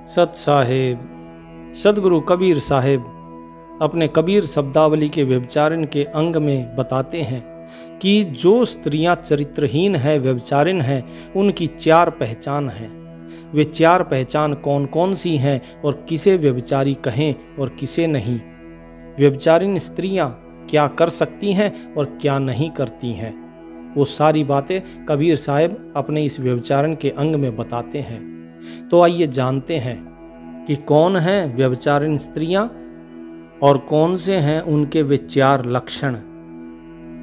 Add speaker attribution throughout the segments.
Speaker 1: सत साहेब सदगुरु कबीर साहेब अपने कबीर शब्दावली के व्यभिचारिण के अंग में बताते हैं कि जो स्त्रियां चरित्रहीन है, व्यभिचारिण हैं, उनकी 4 पहचान हैं। वे 4 पहचान कौन कौन सी हैं और किसे व्यभिचारी कहें और किसे नहीं। व्यभिचारिण स्त्रियां क्या कर सकती हैं और क्या नहीं करती हैं, वो सारी बातें कबीर साहेब अपने इस व्यभिचारिण के अंग में बताते हैं। तो आइए जानते हैं कि कौन हैं व्यभिचारिण स्त्रियां और कौन से हैं उनके वे 4 लक्षण।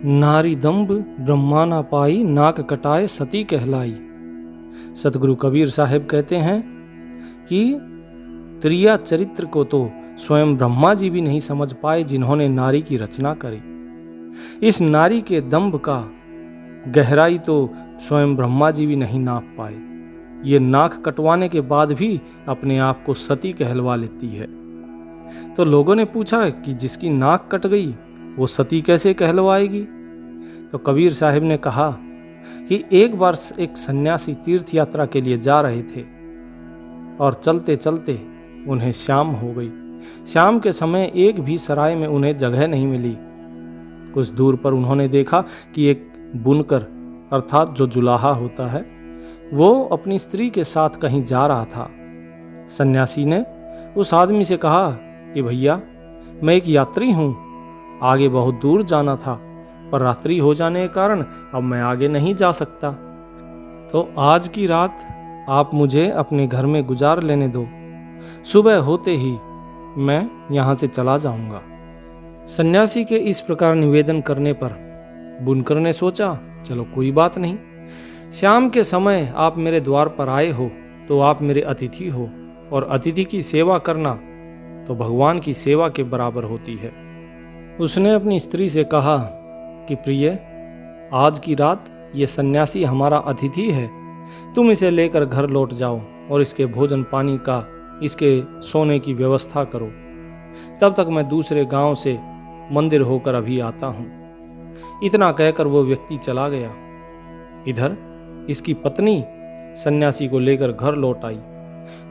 Speaker 1: नारी दंभ ब्रह्माना पाई, नाक कटाए सती कहलाई। सतगुरु कबीर साहेब कहते हैं कि त्रिया चरित्र को तो स्वयं ब्रह्मा जी भी नहीं समझ पाए जिन्होंने नारी की रचना करी। इस नारी के दंभ का गहराई तो स्वयं ब्रह्मा जी भी नहीं नाप पाए। ये नाक कटवाने के बाद भी अपने आप को सती कहलवा लेती है। तो लोगों ने पूछा कि जिसकी नाक कट गई वो सती कैसे कहलवाएगी। तो कबीर साहिब ने कहा कि एक बार एक सन्यासी तीर्थ यात्रा के लिए जा रहे थे और चलते चलते उन्हें शाम हो गई। शाम के समय एक भी सराय में उन्हें जगह नहीं मिली। कुछ दूर पर उन्होंने देखा कि एक बुनकर अर्थात जो जुलाहा होता है वो अपनी स्त्री के साथ कहीं जा रहा था। सन्यासी ने उस आदमी से कहा कि भैया, मैं एक यात्री हूँ, आगे बहुत दूर जाना था, पर रात्रि हो जाने के कारण अब मैं आगे नहीं जा सकता। तो आज की रात आप मुझे अपने घर में गुजार लेने दो, सुबह होते ही मैं यहाँ से चला जाऊँगा। सन्यासी के इस प्रकार निवेदन करने पर बुनकर ने सोचा, चलो कोई बात नहीं, शाम के समय आप मेरे द्वार पर आए हो तो आप मेरे अतिथि हो, और अतिथि की सेवा करना तो भगवान की सेवा के बराबर होती है। उसने अपनी स्त्री से कहा कि प्रिय, आज की रात ये सन्यासी हमारा अतिथि है, तुम इसे लेकर घर लौट जाओ और इसके भोजन पानी का, इसके सोने की व्यवस्था करो। तब तक मैं दूसरे गांव से मंदिर होकर अभी आता हूँ। इतना कहकर वो व्यक्ति चला गया। इधर इसकी पत्नी सन्यासी को लेकर घर लौट आई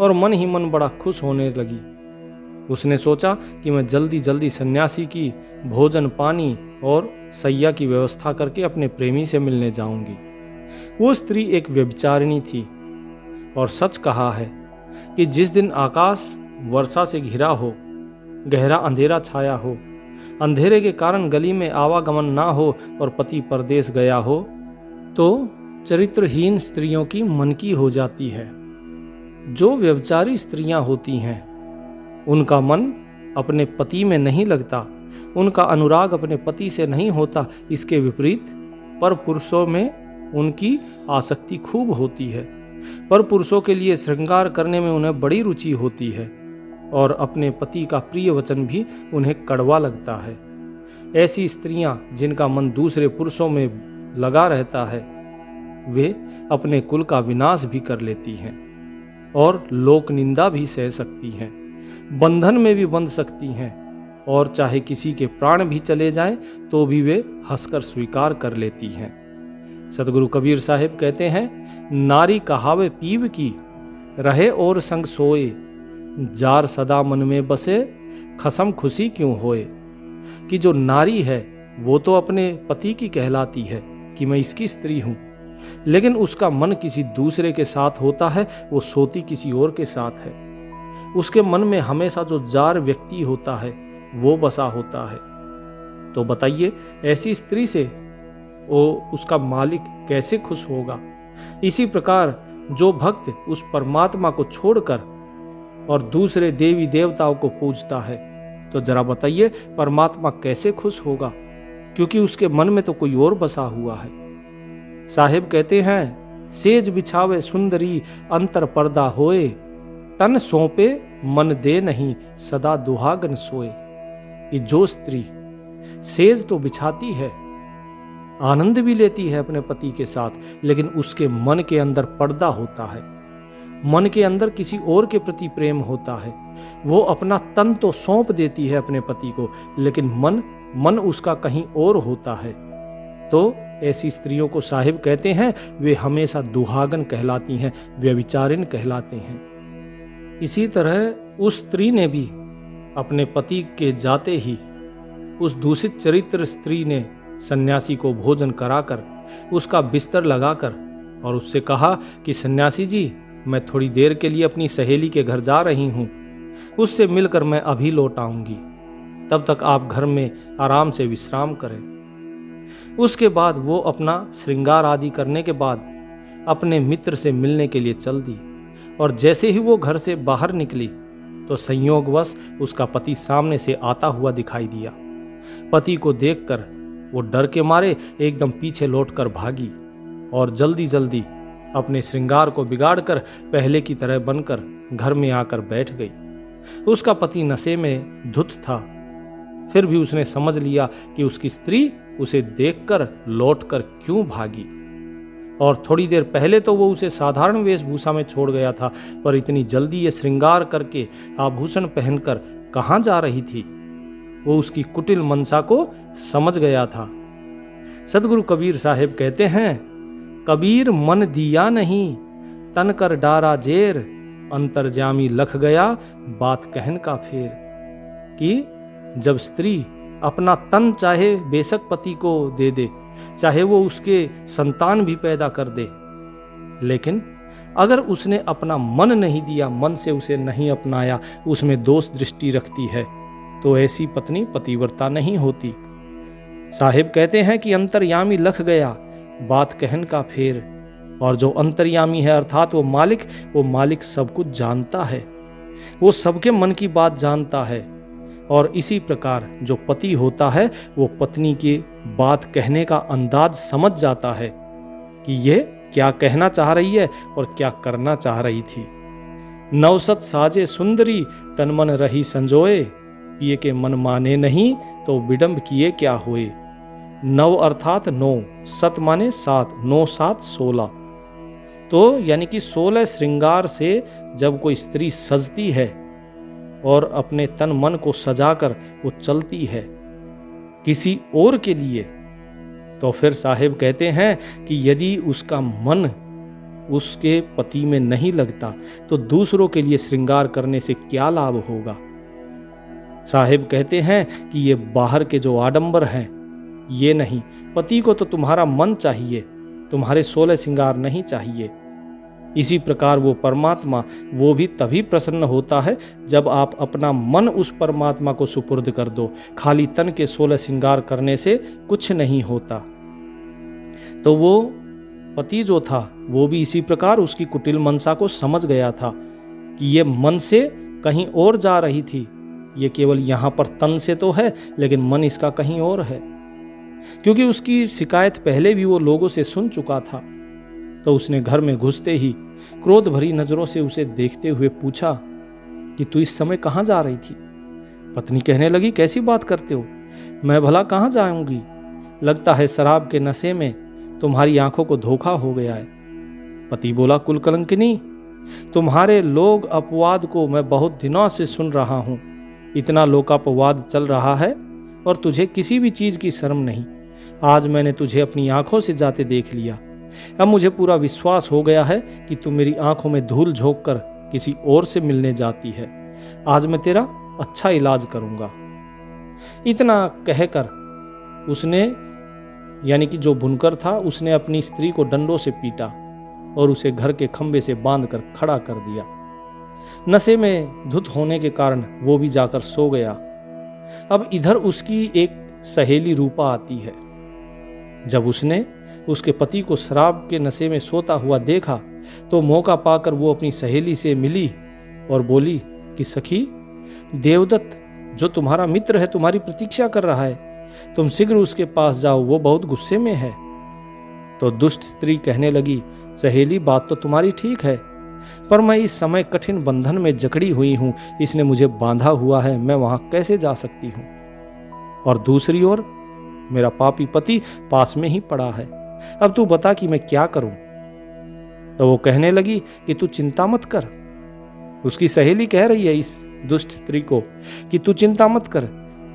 Speaker 1: और मन ही मन बड़ा खुश होने लगी। उसने सोचा कि मैं जल्दी जल्दी सन्यासी की भोजन पानी और सैया की व्यवस्था करके अपने प्रेमी से मिलने जाऊंगी। वो स्त्री एक व्यभिचारिणी थी और सच कहा है कि जिस दिन आकाश वर्षा से घिरा हो, गहरा अंधेरा छाया हो, अंधेरे के कारण गली में आवागमन ना हो और पति परदेश गया हो, तो चरित्रहीन स्त्रियों की मन की हो जाती है। जो व्यभिचारी स्त्रियां होती हैं उनका मन अपने पति में नहीं लगता, उनका अनुराग अपने पति से नहीं होता। इसके विपरीत पर पुरुषों में उनकी आसक्ति खूब होती है। पर पुरुषों के लिए श्रृंगार करने में उन्हें बड़ी रुचि होती है और अपने पति का प्रिय वचन भी उन्हें कड़वा लगता है। ऐसी स्त्रियां जिनका मन दूसरे पुरुषों में लगा रहता है, वे अपने कुल का विनाश भी कर लेती हैं और लोक निंदा भी सह सकती हैं, बंधन में भी बंध सकती हैं, और चाहे किसी के प्राण भी चले जाएं तो भी वे हंसकर स्वीकार कर लेती हैं। सतगुरु कबीर साहिब कहते हैं, नारी कहावे पीव की, रहे और संग सोए, जार सदा मन में बसे, खसम खुशी क्यों होए। कि जो नारी है वो तो अपने पति की कहलाती है कि मैं इसकी स्त्री हूँ, लेकिन उसका मन किसी दूसरे के साथ होता है, वो सोती किसी और के साथ है। उसके मन में हमेशा जो जार व्यक्ति होता है वो बसा होता है। तो बताइए, ऐसी स्त्री से वो उसका मालिक कैसे खुश होगा। इसी प्रकार जो भक्त उस परमात्मा को छोड़कर और दूसरे देवी देवताओं को पूजता है, तो जरा बताइए परमात्मा कैसे खुश होगा, क्योंकि उसके मन में तो कोई और बसा हुआ है। साहिब कहते हैं, सेज बिछावे सुंदरी अंतर पर्दा होए, तन सौंपे मन दे नहीं सदा दुहागन सोए। कि जो स्त्री सेज तो बिछाती है, आनंद भी लेती है अपने पति के साथ, लेकिन उसके मन के अंदर पर्दा होता है, मन के अंदर किसी और के प्रति प्रेम होता है। वो अपना तन तो सौंप देती है अपने पति को, लेकिन मन उसका कहीं और होता है। तो ऐसी स्त्रियों को साहिब कहते हैं वे हमेशा दुहागन कहलाती हैं, व्यभिचारिण कहलाते हैं। इसी तरह उस स्त्री ने भी अपने पति के जाते ही उस दूषित चरित्र स्त्री ने सन्यासी को भोजन कराकर उसका बिस्तर लगाकर और उससे कहा कि सन्यासी जी, मैं थोड़ी देर के लिए अपनी सहेली के घर जा रही हूं, उससे मिलकर मैं अभी लौट आऊंगी, तब तक आप घर में आराम से विश्राम करें। उसके बाद वो अपना श्रृंगार आदि करने के बाद अपने मित्र से मिलने के लिए चल दी, और जैसे ही वो घर से बाहर निकली तो संयोगवश उसका पति सामने से आता हुआ दिखाई दिया। पति को देखकर वो डर के मारे एकदम पीछे लौटकर भागी और जल्दी जल्दी अपने श्रृंगार को बिगाड़कर पहले की तरह बनकर घर में आकर बैठ गई। उसका पति नशे में धुत था, फिर भी उसने समझ लिया कि उसकी स्त्री उसे देखकर लौटकर क्यों भागी, और थोड़ी देर पहले तो वो उसे साधारण वेशभूषा में छोड़ गया था, पर इतनी जल्दी ये श्रृंगार करके आभूषण पहनकर कहाँ जा रही थी। वो उसकी कुटिल मनसा को समझ गया था। सदगुरु कबीर साहब कहते हैं, कबीर मन दिया नहीं तन कर डारा जेर, अंतर्जामी लख गया बात कहन का फेर। कि जब स्त्री अपना तन चाहे बेशक पति को दे दे, चाहे वो उसके संतान भी पैदा कर दे, लेकिन अगर उसने अपना मन नहीं दिया, मन से उसे नहीं अपनाया, उसमें दोष दृष्टि रखती है, तो ऐसी पत्नी पतिव्रता नहीं होती। साहिब कहते हैं कि अंतर्यामी लख गया बात कहन का फेर, और जो अंतर्यामी है अर्थात वो मालिक सब कुछ जानता है, वो सबके मन की बात जानता है। और इसी प्रकार जो पति होता है वो पत्नी की बात कहने का अंदाज समझ जाता है कि ये क्या कहना चाह रही है और क्या करना चाह रही थी। नवसत साजे सुंदरी तन मन रही संजोए, पिए के मन माने नहीं तो विडंब किए क्या होए। नव अर्थात 9, सत माने 7, 9 7 16। तो यानी कि 16 श्रृंगार से जब कोई स्त्री सजती है और अपने तन मन को सजाकर वो चलती है किसी और के लिए, तो फिर साहिब कहते हैं कि यदि उसका मन उसके पति में नहीं लगता तो दूसरों के लिए श्रृंगार करने से क्या लाभ होगा। साहिब कहते हैं कि ये बाहर के जो आडंबर हैं ये नहीं, पति को तो तुम्हारा मन चाहिए, तुम्हारे 16 श्रृंगार नहीं चाहिए। इसी प्रकार वो परमात्मा वो भी तभी प्रसन्न होता है जब आप अपना मन उस परमात्मा को सुपुर्द कर दो। खाली तन के 16 श्रृंगार करने से कुछ नहीं होता। तो वो पति जो था वो भी इसी प्रकार उसकी कुटिल मनसा को समझ गया था कि ये मन से कहीं और जा रही थी, ये केवल यहाँ पर तन से तो है लेकिन मन इसका कहीं और है। क्योंकि उसकी शिकायत पहले भी वो लोगों से सुन चुका था, तो उसने घर में घुसते ही क्रोध भरी नजरों से उसे देखते हुए पूछा कि तू इस समय कहाँ जा रही थी। पत्नी कहने लगी, कैसी बात करते हो, मैं भला कहाँ जाऊंगी, लगता है शराब के नशे में तुम्हारी आंखों को धोखा हो गया है। पति बोला, कुलकलंकिनी, तुम्हारे लोग अपवाद को मैं बहुत दिनों से सुन रहा हूं, इतना लोकापवाद चल रहा है और तुझे किसी भी चीज की शर्म नहीं। आज मैंने तुझे अपनी आंखों से जाते देख लिया, अब मुझे पूरा विश्वास हो गया है कि तू मेरी आंखों में धूल झोंक कर किसी और से मिलने जाती है। आज मैं तेरा अच्छा इलाज करूंगा। इतना कहकर उसने यानी कि जो बुनकर था उसने अपनी स्त्री को डंडों से पीटा और उसे घर के खंबे से बांधकर खड़ा कर दिया। नशे में धुत होने के कारण वो भी जाकर सो गया। अब इधर उसकी एक सहेली रूपा आती है। जब उसने उसके पति को शराब के नशे में सोता हुआ देखा तो मौका पाकर वो अपनी सहेली से मिली और बोली कि सखी, देवदत्त जो तुम्हारा मित्र है तुम्हारी प्रतीक्षा कर रहा है, तुम शीघ्र उसके पास जाओ, वो बहुत गुस्से में है। तो दुष्ट स्त्री कहने लगी, सहेली बात तो तुम्हारी ठीक है, पर मैं इस समय कठिन बंधन में जकड़ी हुई हूं, इसने मुझे बांधा हुआ है, मैं वहां कैसे जा सकती हूं। और दूसरी ओर मेरा पापी पति पास में ही पड़ा है, अब तू बता कि मैं क्या करूं। तो वो कहने लगी कि तू चिंता मत कर। उसकी सहेली कह रही है इस दुष्ट स्त्री को कि तू चिंता मत कर,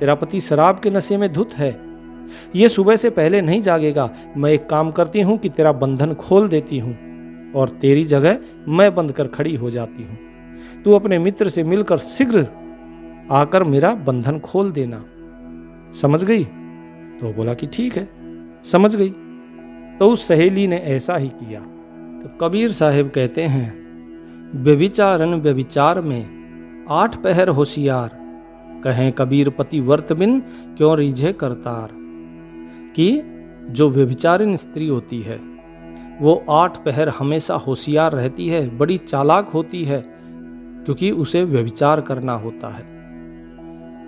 Speaker 1: तेरा पति शराब के नशे में धुत है, ये सुबह से पहले नहीं जागेगा। मैं एक काम करती हूं कि तेरा बंधन खोल देती हूं और तेरी जगह मैं बंद कर खड़ी हो जाती हूं। तू अपने मित्र से मिलकर शीघ्र आकर मेरा बंधन खोल देना, समझ गई? तो बोला कि ठीक है, समझ गई। तो उस सहेली ने ऐसा ही किया। तो कबीर साहब कहते हैं, व्यभिचारन व्यभिचार में 8 पहर होशियार, कहें कबीर पति वर्त बिन क्यों रीझे करतार। कि जो व्यभिचारिण स्त्री होती है वो 8 पहर हमेशा होशियार रहती है, बड़ी चालाक होती है, क्योंकि उसे व्यभिचार करना होता है।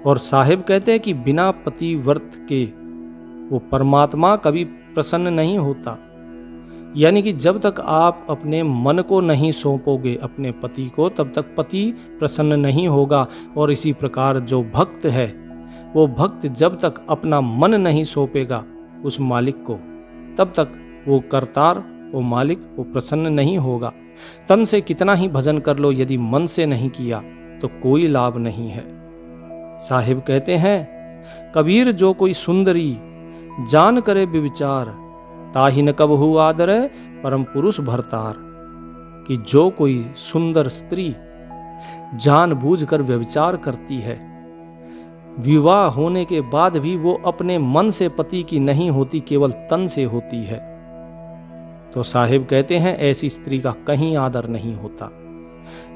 Speaker 1: और साहिब कहते हैं कि बिना पति व्रत के वो परमात्मा कभी प्रसन्न नहीं होता। यानी कि जब तक आप अपने मन को नहीं सौंपोगे अपने पति को, तब तक पति प्रसन्न नहीं होगा। और इसी प्रकार जो भक्त है, वो भक्त जब तक अपना मन नहीं सौंपेगा उस मालिक को, तब तक वो करतार, वो मालिक, वो प्रसन्न नहीं होगा। तन से कितना ही भजन कर लो, यदि मन से नहीं किया तो कोई लाभ नहीं है। साहिब कहते हैं, कबीर जो कोई सुंदरी जान करे विविचार, ताहि न कबहु आदरे परम पुरुष भरतार। कि जो कोई सुंदर स्त्री जानबूझकर व्यभिचार करती है, विवाह होने के बाद भी वो अपने मन से पति की नहीं होती, केवल तन से होती है, तो साहिब कहते हैं ऐसी स्त्री का कहीं आदर नहीं होता।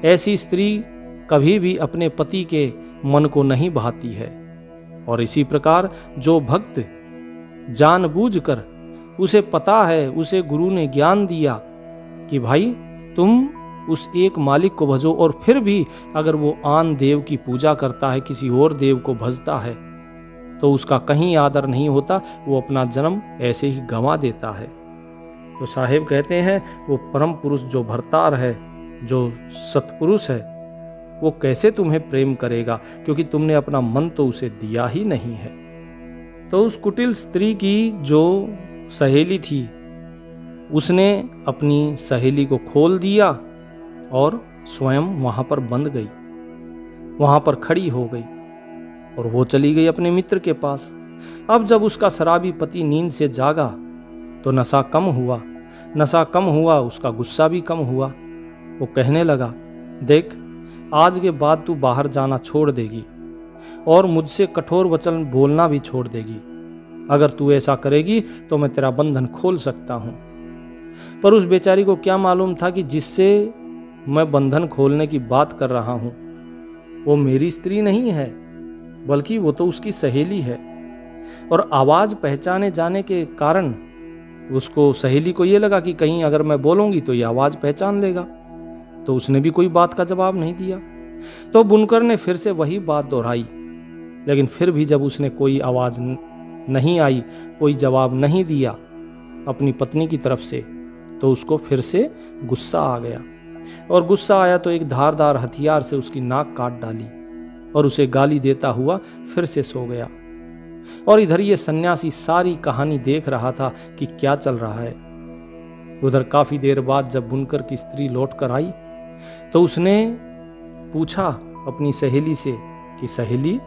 Speaker 1: ऐसी स्त्री कभी भी अपने पति के मन को नहीं भाती है। और इसी प्रकार जो भक्त जानबूझकर, उसे पता है, उसे गुरु ने ज्ञान दिया कि भाई तुम उस एक मालिक को भजो, और फिर भी अगर वो आन देव की पूजा करता है, किसी और देव को भजता है, तो उसका कहीं आदर नहीं होता, वो अपना जन्म ऐसे ही गंवा देता है। तो साहिब कहते हैं वो परम पुरुष जो भरतार है, जो सत्पुरुष है, वो कैसे तुम्हें प्रेम करेगा, क्योंकि तुमने अपना मन तो उसे दिया ही नहीं है। तो उस कुटिल स्त्री की जो सहेली थी, उसने अपनी सहेली को खोल दिया और स्वयं वहां पर बंध गई, वहां पर खड़ी हो गई, और वो चली गई अपने मित्र के पास। अब जब उसका शराबी पति नींद से जागा तो नशा कम हुआ, नशा कम हुआ, उसका गुस्सा भी कम हुआ। वो कहने लगा, देख आज के बाद तू बाहर जाना छोड़ देगी और मुझसे कठोर वचन बोलना भी छोड़ देगी। अगर तू ऐसा करेगी तो मैं तेरा बंधन खोल सकता हूं। पर उस बेचारी को क्या मालूम था कि जिससे मैं बंधन खोलने की बात कर रहा हूं वो मेरी स्त्री नहीं है, बल्कि वो तो उसकी सहेली है। और आवाज पहचाने जाने के कारण उसको, सहेली को ये लगा कि कहीं अगर मैं बोलूंगी तो ये आवाज पहचान लेगा, तो उसने भी कोई बात का जवाब नहीं दिया। तो बुनकर ने फिर से वही बात दोहराई, लेकिन फिर भी जब उसने कोई आवाज नहीं आई, कोई जवाब नहीं दिया अपनी पत्नी की तरफ से, तो उसको फिर से गुस्सा आ गया। और गुस्सा आया तो एक धारदार हथियार से उसकी नाक काट डाली और उसे गाली देता हुआ फिर से सो गया। और इधर ये सन्यासी सारी कहानी देख रहा था कि क्या चल रहा है। उधर काफी देर बाद जब बुनकर की स्त्री लौट कर आई तो उसने पूछा अपनी सहेली से कि सहेली,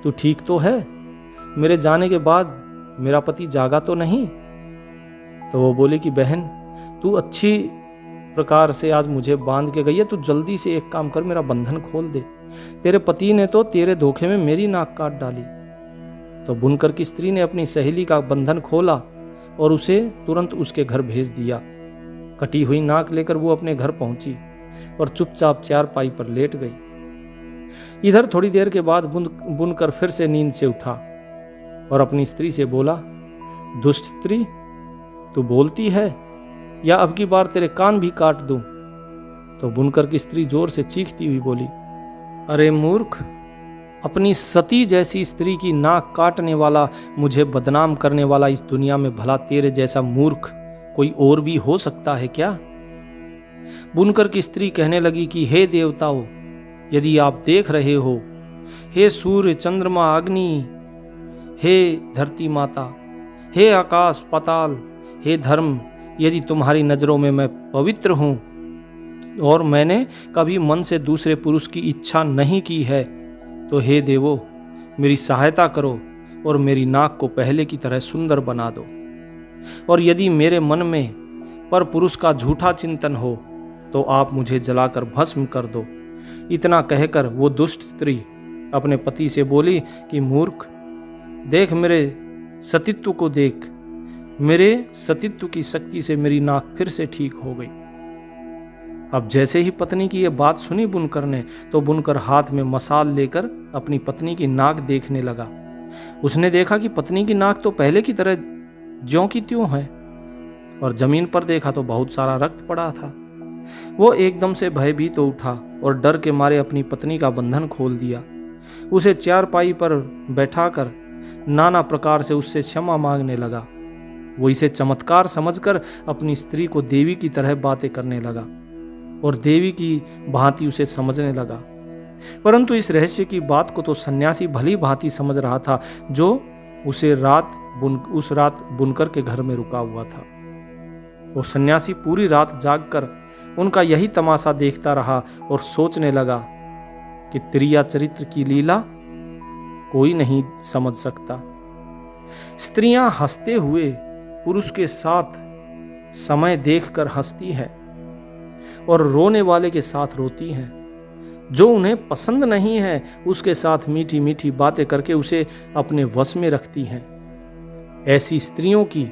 Speaker 1: तू ठीक तो है? मेरे जाने के बाद मेरा पति जागा तो नहीं? तो वो बोले कि बहन, तू अच्छी प्रकार से आज मुझे बांध के गई है, तू जल्दी से एक काम कर, मेरा बंधन खोल दे। तेरे पति ने तो तेरे धोखे में मेरी नाक काट डाली। तो बुनकर की स्त्री ने अपनी सहेली का बंधन खोला और उसे तुरंत उसके घर भेज दिया। कटी हुई नाक लेकर वो अपने घर पहुंची और चुपचाप चारपाई पर लेट गई। इधर थोड़ी देर के बाद बुनकर फिर से नींद से उठा और अपनी स्त्री से बोला, दुष्ट स्त्री, तू बोलती है या अब की बार तेरे कान भी काट दूं? तो बुनकर की स्त्री जोर से चीखती हुई बोली, अरे मूर्ख, अपनी सती जैसी स्त्री की नाक काटने वाला, मुझे बदनाम करने वाला इस दुनिया में भला तेरे जैसा मूर्ख कोई और भी हो सकता है क्या? बुनकर की स्त्री कहने लगी कि हे देवताओं, यदि आप देख रहे हो, हे सूर्य चंद्रमा अग्नि, हे धरती माता, हे आकाश पाताल, हे धर्म, यदि तुम्हारी नजरों में मैं पवित्र हूं और मैंने कभी मन से दूसरे पुरुष की इच्छा नहीं की है, तो हे देवो, मेरी सहायता करो और मेरी नाक को पहले की तरह सुंदर बना दो। और यदि मेरे मन में पर पुरुष का झूठा चिंतन हो तो आप मुझे जलाकर भस्म कर दो। इतना कहकर वो दुष्ट स्त्री अपने पति से बोली कि मूर्ख, देख मेरे सतीत्व को देख, मेरे सतीत्व की शक्ति से मेरी नाक फिर से ठीक हो गई। अब जैसे ही पत्नी की यह बात सुनी बुनकर ने, तो बुनकर हाथ में मसाल लेकर अपनी पत्नी की नाक देखने लगा। उसने देखा कि पत्नी की नाक तो पहले की तरह ज्यों की त्यों है, और जमीन पर देखा तो बहुत सारा रक्त पड़ा था। वो एकदम से भयभीत हो उठा और डर के मारे अपनी पत्नी का बंधन खोल दिया। उसे चारपाई पर बैठाकर नाना प्रकार से उससे क्षमा मांगने लगा। वो इसे चमत्कार समझकर अपनी स्त्री को देवी की तरह बातें करने लगा और देवी की भांति उसे समझने लगा। परंतु इस रहस्य की बात को तो सन्यासी भली भांति समझ रहा था, जो उस रात बुनकर के घर में रुका हुआ था। वो सन्यासी पूरी रात जागकर उनका यही तमाशा देखता रहा और सोचने लगा कि त्रिया चरित्र की लीला कोई नहीं समझ सकता। स्त्रियां हंसते हुए पुरुष के साथ समय देखकर हंसती है और रोने वाले के साथ रोती हैं। जो उन्हें पसंद नहीं है उसके साथ मीठी मीठी बातें करके उसे अपने वश में रखती हैं। ऐसी स्त्रियों की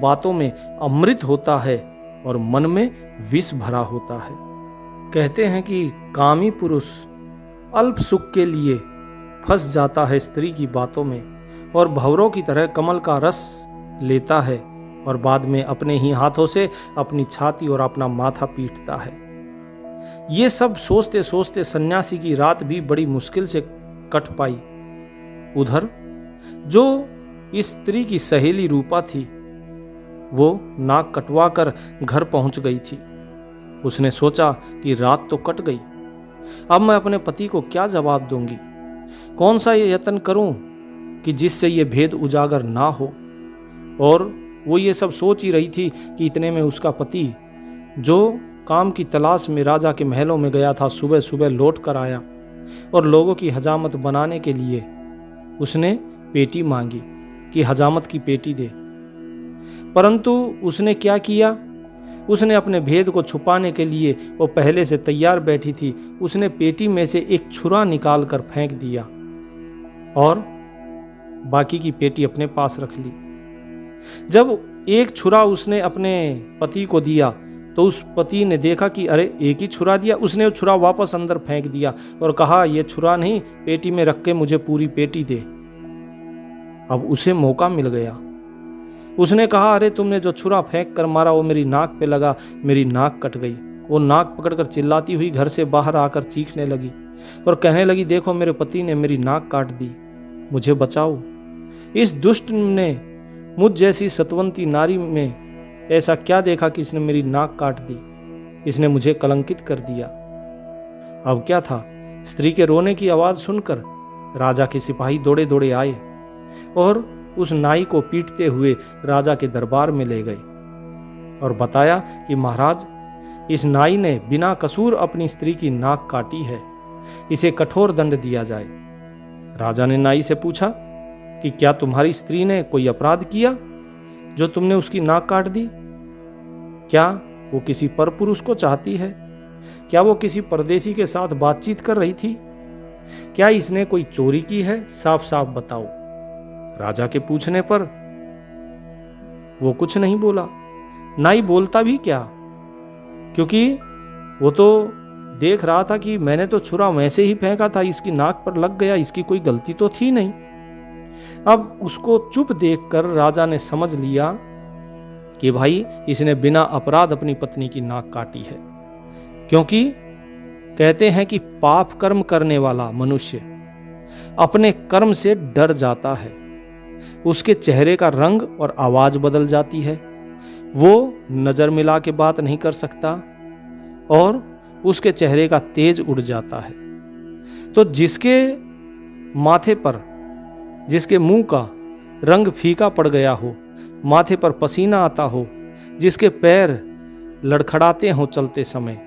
Speaker 1: बातों में अमृत होता है और मन में विष भरा होता है। कहते हैं कि कामी पुरुष अल्प सुख के लिए फंस जाता है स्त्री की बातों में और भंवरों की तरह कमल का रस लेता है और बाद में अपने ही हाथों से अपनी छाती और अपना माथा पीटता है। ये सब सोचते सोचते सन्यासी की रात भी बड़ी मुश्किल से कट पाई। उधर जो इस स्त्री की सहेली रूपा थी, वो नाक कटवा कर घर पहुंच गई थी। उसने सोचा कि रात तो कट गई, अब मैं अपने पति को क्या जवाब दूंगी, कौन सा ये यत्न करूं कि जिससे ये भेद उजागर ना हो। और वो ये सब सोच ही रही थी कि इतने में उसका पति, जो काम की तलाश में राजा के महलों में गया था, सुबह सुबह लौट कर आया और लोगों की हजामत बनाने के लिए उसने पेटी मांगी कि हजामत की पेटी दे। परंतु उसने क्या किया, उसने अपने भेद को छुपाने के लिए, वो पहले से तैयार बैठी थी, उसने पेटी में से एक छुरा निकाल कर फेंक दिया और बाकी की पेटी अपने पास रख ली। जब एक छुरा उसने अपने पति को दिया तो उस पति ने देखा कि अरे एक ही छुरा दिया। उसने वो छुरा वापस अंदर फेंक दिया और कहा, ये छुरा नहीं, पेटी में रख के मुझे पूरी पेटी दे। अब उसे मौका मिल गया। उसने कहा, अरे तुमने जो छुरा फेंक कर मारा वो मेरी नाक पे लगा, मेरी नाक कट गई। वो नाक पकड़कर चिल्लाती हुई घर से बाहर आकर चीखने लगी और कहने लगी, देखो मेरे पति ने मेरी नाक काट दी, मुझे बचाओ। इस दुष्ट ने मुझ जैसी सतवंती नारी में ऐसा क्या देखा कि इसने मेरी नाक काट दी, इसने मुझे कलंकित कर दिया। अब क्या था, स्त्री के रोने की आवाज सुनकर राजा के सिपाही दौड़े दौड़े आए और उस नाई को पीटते हुए राजा के दरबार में ले गए और बताया कि महाराज, इस नाई ने बिना कसूर अपनी स्त्री की नाक काटी है, इसे कठोर दंड दिया जाए। राजा ने नाई से पूछा कि क्या तुम्हारी स्त्री ने कोई अपराध किया जो तुमने उसकी नाक काट दी? क्या वो किसी परपुरुष को चाहती है? क्या वो किसी परदेसी के साथ बातचीत कर रही थी? क्या इसने कोई चोरी की है? साफ साफ बताओ। राजा के पूछने पर वो कुछ नहीं बोला। नाई बोलता भी क्या, क्योंकि वो तो देख रहा था कि मैंने तो छुरा वैसे ही फेंका था, इसकी नाक पर लग गया, इसकी कोई गलती तो थी नहीं। अब उसको चुप देखकर राजा ने समझ लिया कि भाई इसने बिना अपराध अपनी पत्नी की नाक काटी है, क्योंकि कहते हैं कि पाप कर्म करने वाला मनुष्य अपने कर्म से डर जाता है, उसके चेहरे का रंग और आवाज बदल जाती है, वो नजर मिला के बात नहीं कर सकता और उसके चेहरे का तेज उड़ जाता है। तो जिसके माथे पर, जिसके मुंह का रंग फीका पड़ गया हो, माथे पर पसीना आता हो, जिसके पैर लड़खड़ाते हो चलते समय,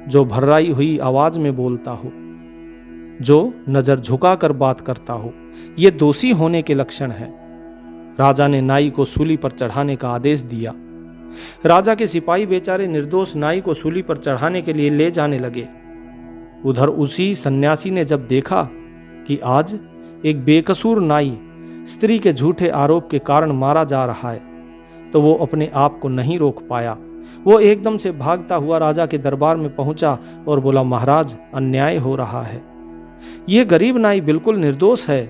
Speaker 1: जो भर्राई हुई आवाज में बोलता हो, जो नजर झुकाकर बात करता हो, ये दोषी होने के लक्षण है। राजा ने नाई को सूली पर चढ़ाने का आदेश दिया। राजा के सिपाही बेचारे निर्दोष नाई को सूली पर चढ़ाने के लिए ले जाने लगे। उधर उसी सन्यासी ने जब देखा कि आज एक बेकसूर नाई स्त्री के झूठे आरोप के कारण मारा जा रहा है, तो वो अपने आप को नहीं रोक पाया। वो एकदम से भागता हुआ राजा के दरबार में पहुंचा और बोला, महाराज, अन्याय हो रहा है, ये गरीब नाई बिल्कुल निर्दोष है।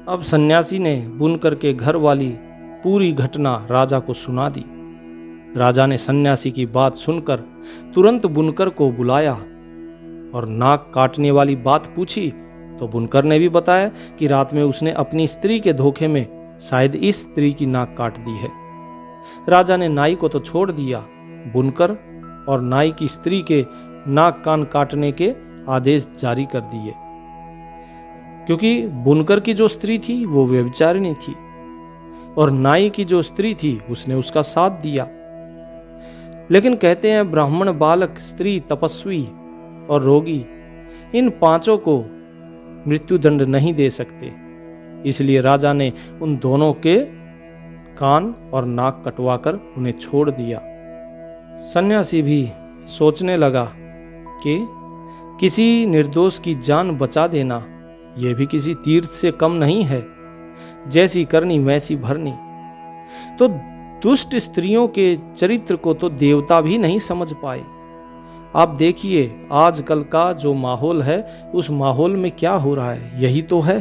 Speaker 1: अब सन्यासी ने बुनकर के घर वाली पूरी घटना राजा को सुना दी। राजा ने सन्यासी की बात सुनकर तुरंत बुनकर को बुलाया और नाक काटने वाली बात पूछी, तो बुनकर ने भी बताया कि रात में उसने अपनी स्त्री के धोखे में शायद इस स्त्री की नाक काट दी है। राजा ने नाई को तो छोड़ दिया, बुनकर और नाई की स्त्री के नाक कान काटने के आदेश जारी कर दिए, क्योंकि बुनकर की जो स्त्री थी वो व्यभिचारिणी थी और नाई की जो स्त्री थी उसने उसका साथ दिया। लेकिन कहते हैं ब्राह्मण, बालक, स्त्री, तपस्वी और रोगी, इन पांचों को मृत्युदंड नहीं दे सकते। इसलिए राजा ने उन दोनों के कान और नाक कटवाकर उन्हें छोड़ दिया। सन्यासी भी सोचने लगा कि किसी निर्दोष की जान बचा देना यह भी किसी तीर्थ से कम नहीं है। जैसी करनी वैसी भरनी। तो दुष्ट स्त्रियों के चरित्र को तो देवता भी नहीं समझ पाए। आप देखिए आजकल का जो माहौल है, उस माहौल में क्या हो रहा है, यही तो है।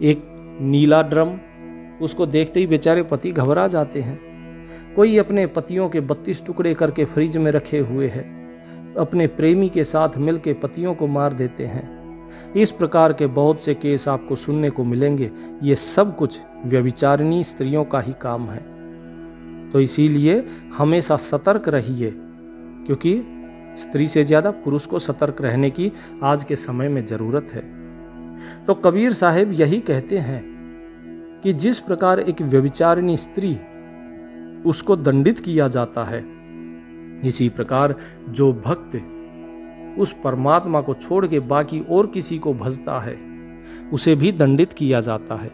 Speaker 1: एक नीला ड्रम, उसको देखते ही बेचारे पति घबरा जाते हैं। कोई अपने पतियों के 32 टुकड़े करके फ्रिज में रखे हुए है, अपने प्रेमी के साथ मिलके पतियों को मार देते हैं। इस प्रकार के बहुत से केस आपको सुनने को मिलेंगे। ये सब कुछ व्यभिचारिणी स्त्रियों का ही काम है। तो इसीलिए हमेशा सतर्क रहिए, क्योंकि स्त्री से ज्यादा पुरुष को सतर्क रहने की आज के समय में जरूरत है। तो कबीर साहब यही कहते हैं कि जिस प्रकार एक व्यभिचारिणी स्त्री उसको दंडित किया जाता है, इसी प्रकार जो भक्त उस परमात्मा को छोड़ के बाकी और किसी को भजता है उसे भी दंडित किया जाता है,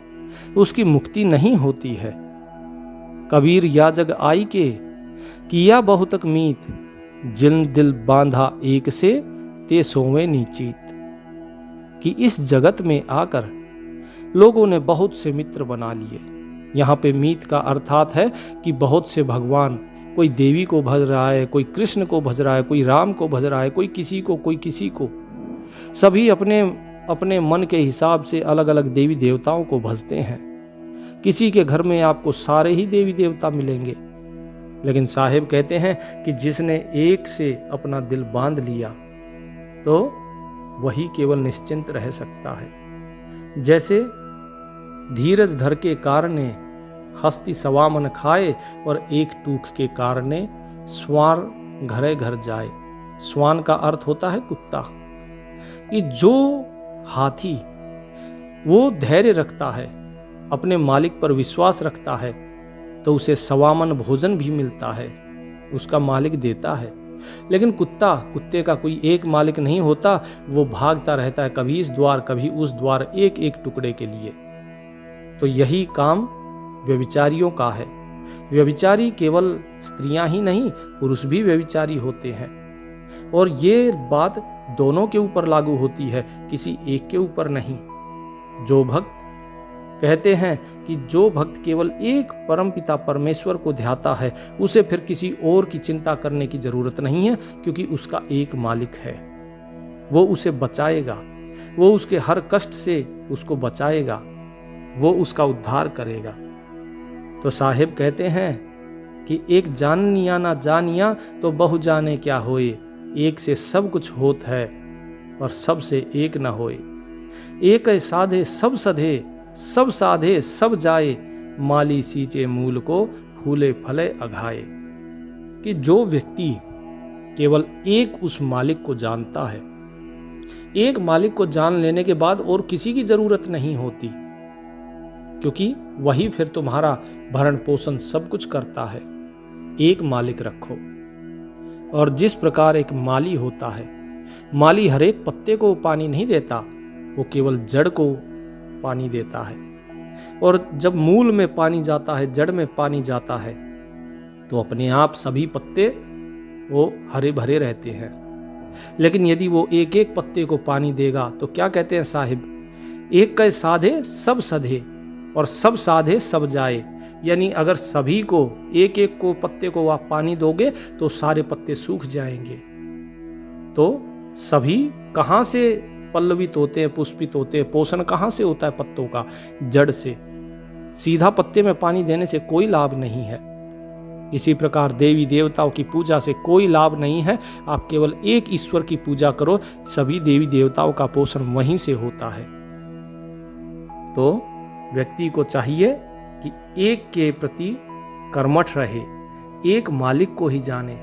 Speaker 1: उसकी मुक्ति नहीं होती है। कबीर या जग आई के किया बहुतक मीत, जिन दिल बांधा एक से ते सोवे नीचित। कि इस जगत में आकर लोगों ने बहुत से मित्र बना लिए। यहाँ पे मीत का अर्थात है कि बहुत से भगवान, कोई देवी को भज रहा है, कोई कृष्ण को भज रहा है, कोई राम को भज रहा है, कोई किसी को। सभी अपने अपने मन के हिसाब से अलग अलग देवी देवताओं को भजते हैं। किसी के घर में आपको सारे ही देवी देवता मिलेंगे, लेकिन साहिब कहते हैं कि जिसने एक से अपना दिल बांध लिया तो वही केवल निश्चिंत रह सकता है। जैसे धीरज धर के कारणे हस्ती सवा मन खाए, और एक टूक के कारणे स्वान घरे घर जाए। स्वान का अर्थ होता है कुत्ता। कि जो हाथी वो धैर्य रखता है, अपने मालिक पर विश्वास रखता है, तो उसे सवामन भोजन भी मिलता है, उसका मालिक देता है। लेकिन कुत्ते का कोई एक मालिक नहीं होता, वो भागता रहता है कभी इस द्वार कभी उस द्वार, एक एक टुकड़े के लिए। तो यही काम व्यभिचारियों का है। व्यभिचारी केवल स्त्रियां ही नहीं, पुरुष भी व्यभिचारी होते हैं। और ये बात दोनों के ऊपर लागू होती है, किसी एक के ऊपर नहीं। जो भक्त कहते हैं कि जो भक्त केवल एक परमपिता परमेश्वर को ध्याता है, उसे फिर किसी और की चिंता करने की जरूरत नहीं है, क्योंकि उसका एक मालिक है। वो उसे बचाएगा, वो उसके हर कष्ट से उसको बचाएगा, वो उसका उद्धार करेगा। तो साहिब कहते हैं कि एक जाननिया ना जानिया तो बहु जाने क्या होए। एक से सब कुछ होत है और सब से एक न होए। एक साधे सब सधे, सब साधे सब जाए, माली सींचे मूल को फूले फले अघाए। कि जो व्यक्ति केवल एक उस मालिक को जानता है, एक मालिक को जान लेने के बाद और किसी की जरूरत नहीं होती, क्योंकि वही फिर तुम्हारा भरण पोषण सब कुछ करता है। एक मालिक रखो। और जिस प्रकार एक माली होता है, माली हर एक पत्ते को पानी नहीं देता, वो केवल जड़ को पानी देता है। और जब मूल में पानी जाता है, जड़ में पानी जाता है, तो अपने आप सभी पत्ते वो हरे भरे रहते हैं। लेकिन यदि वो एक एक पत्ते को पानी देगा तो क्या कहते हैं साहिब, एक कै साधे सब सधे और सब साधे सब जाए। यानी अगर सभी को एक एक को पत्ते को आप पानी दोगे तो सारे पत्ते सूख जाएंगे। तो सभी कहाँ से पल्लवित होते हैं, पुष्पित होते हैं? पोषण कहाँ से होता है पत्तों का? जड़ से। सीधा पत्ते में पानी देने से कोई लाभ नहीं है। इसी प्रकार देवी देवताओं की पूजा से कोई लाभ नहीं है। आप केवल एक ईश्वर की पूजा करो, सभी देवी देवताओं का पोषण वहीं से होता है। तो व्यक्ति को चाहिए कि एक के प्रति कर्मठ रहे, एक मालिक को ही जाने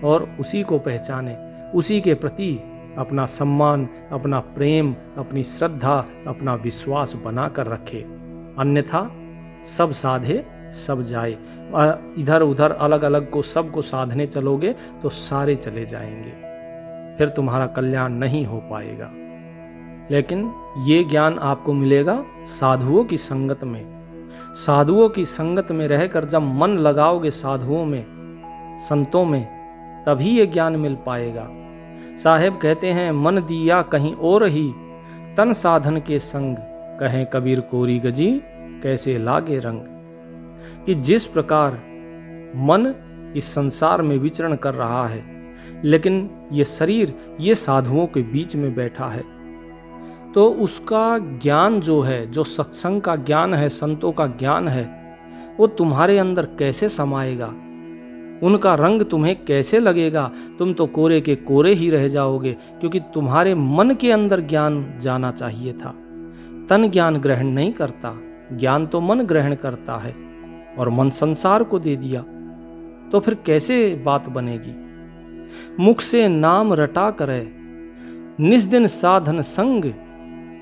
Speaker 1: और उसी को पहचाने, उसी के प्रति अपना सम्मान, अपना प्रेम, अपनी श्रद्धा, अपना विश्वास बनाकर रखे। अन्यथा सब साधे सब जाए। इधर उधर अलग अलग को सबको साधने चलोगे तो सारे चले जाएंगे, फिर तुम्हारा कल्याण नहीं हो पाएगा। लेकिन ये ज्ञान आपको मिलेगा साधुओं की संगत में। साधुओं की संगत में रहकर जब मन लगाओगे साधुओं में, संतों में, तभी ये ज्ञान मिल पाएगा। साहेब कहते हैं, मन दिया कहीं और ही तन साधन के संग, कहें कबीर कोरी गजी कैसे लागे रंग। कि जिस प्रकार मन इस संसार में विचरण कर रहा है, लेकिन ये शरीर ये साधुओं के बीच में बैठा है, तो उसका ज्ञान जो है, जो सत्संग का ज्ञान है, संतों का ज्ञान है, वो तुम्हारे अंदर कैसे समाएगा? उनका रंग तुम्हें कैसे लगेगा? तुम तो कोरे के कोरे ही रह जाओगे, क्योंकि तुम्हारे मन के अंदर ज्ञान जाना चाहिए था। तन ज्ञान ग्रहण नहीं करता, ज्ञान तो मन ग्रहण करता है, और मन संसार को दे दिया, तो फिर कैसे बात बनेगी? मुख से नाम रटा करे निस्दिन साधन संग,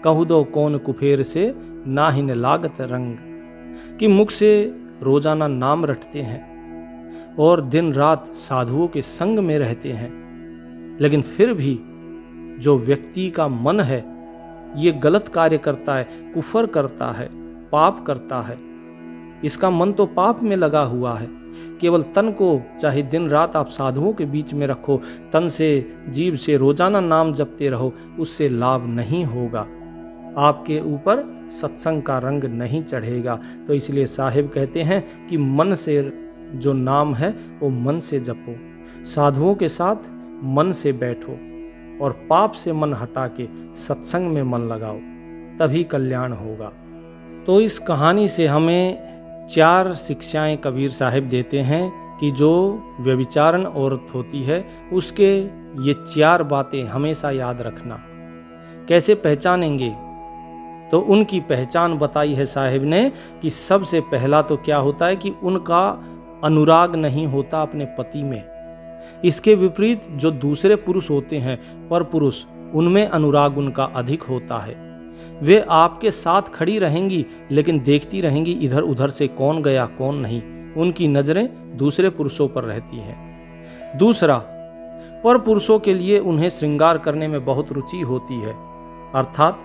Speaker 1: कहू दो कौन कुफेर से नाहिन लागत रंग। कि मुख से रोजाना नाम रटते हैं और दिन रात साधुओं के संग में रहते हैं, लेकिन फिर भी जो व्यक्ति का मन है ये गलत कार्य करता है, कुफर करता है, पाप करता है। इसका मन तो पाप में लगा हुआ है। केवल तन को चाहे दिन रात आप साधुओं के बीच में रखो, तन से जीभ से रोजाना नाम जपते रहो, उससे लाभ नहीं होगा। आपके ऊपर सत्संग का रंग नहीं चढ़ेगा। तो इसलिए साहिब कहते हैं कि मन से जो नाम है वो मन से जपो, साधुओं के साथ मन से बैठो और पाप से मन हटा के सत्संग में मन लगाओ, तभी कल्याण होगा। तो इस कहानी से हमें 4 शिक्षाएं कबीर साहिब देते हैं कि जो व्यभिचारण औरत होती है उसके ये 4 बातें हमेशा याद रखना। कैसे पहचानेंगे? तो उनकी पहचान बताई है साहिब ने कि सबसे पहला तो क्या होता है कि उनका अनुराग नहीं होता अपने पति में। इसके विपरीत जो दूसरे पुरुष होते हैं, पर पुरुष, उनमें अनुराग उनका अधिक होता है। वे आपके साथ खड़ी रहेंगी लेकिन देखती रहेंगी इधर उधर से कौन गया कौन नहीं। उनकी नजरें दूसरे पुरुषों पर रहती हैं। दूसरा, पर पुरुषों के लिए उन्हें श्रृंगार करने में बहुत रुचि होती है, अर्थात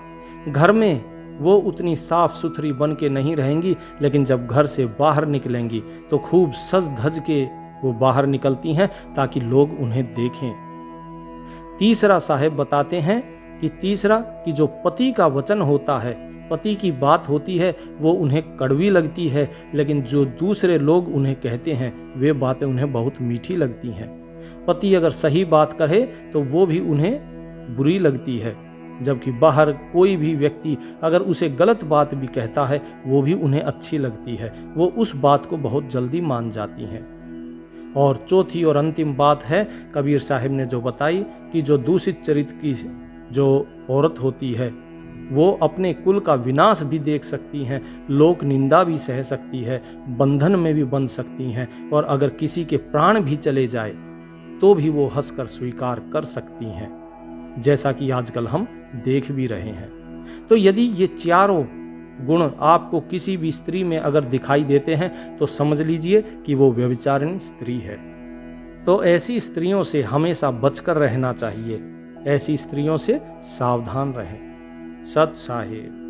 Speaker 1: घर में वो उतनी साफ सुथरी बन के नहीं रहेंगी, लेकिन जब घर से बाहर निकलेंगी तो खूब सज धज के वो बाहर निकलती हैं ताकि लोग उन्हें देखें। तीसरा साहेब बताते हैं कि जो पति का वचन होता है, पति की बात होती है, वो उन्हें कड़वी लगती है, लेकिन जो दूसरे लोग उन्हें कहते हैं वे बातें उन्हें बहुत मीठी लगती हैं। पति अगर सही बात कहे तो वो भी उन्हें बुरी लगती है, जबकि बाहर कोई भी व्यक्ति अगर उसे गलत बात भी कहता है वो भी उन्हें अच्छी लगती है, वो उस बात को बहुत जल्दी मान जाती हैं। और चौथी और अंतिम बात है कबीर साहिब ने जो बताई कि जो दूषित चरित्र की जो औरत होती है वो अपने कुल का विनाश भी देख सकती हैं, लोक निंदा भी सह सकती है, बंधन में भी बंध सकती हैं, और अगर किसी के प्राण भी चले जाए तो भी वो हंसकर स्वीकार कर सकती हैं, जैसा कि आजकल हम देख भी रहे हैं। तो यदि ये 4 गुण आपको किसी भी स्त्री में अगर दिखाई देते हैं तो समझ लीजिए कि वो व्यभिचारिणी स्त्री है। तो ऐसी स्त्रियों से हमेशा बचकर रहना चाहिए, ऐसी स्त्रियों से सावधान रहें। सत साहिब।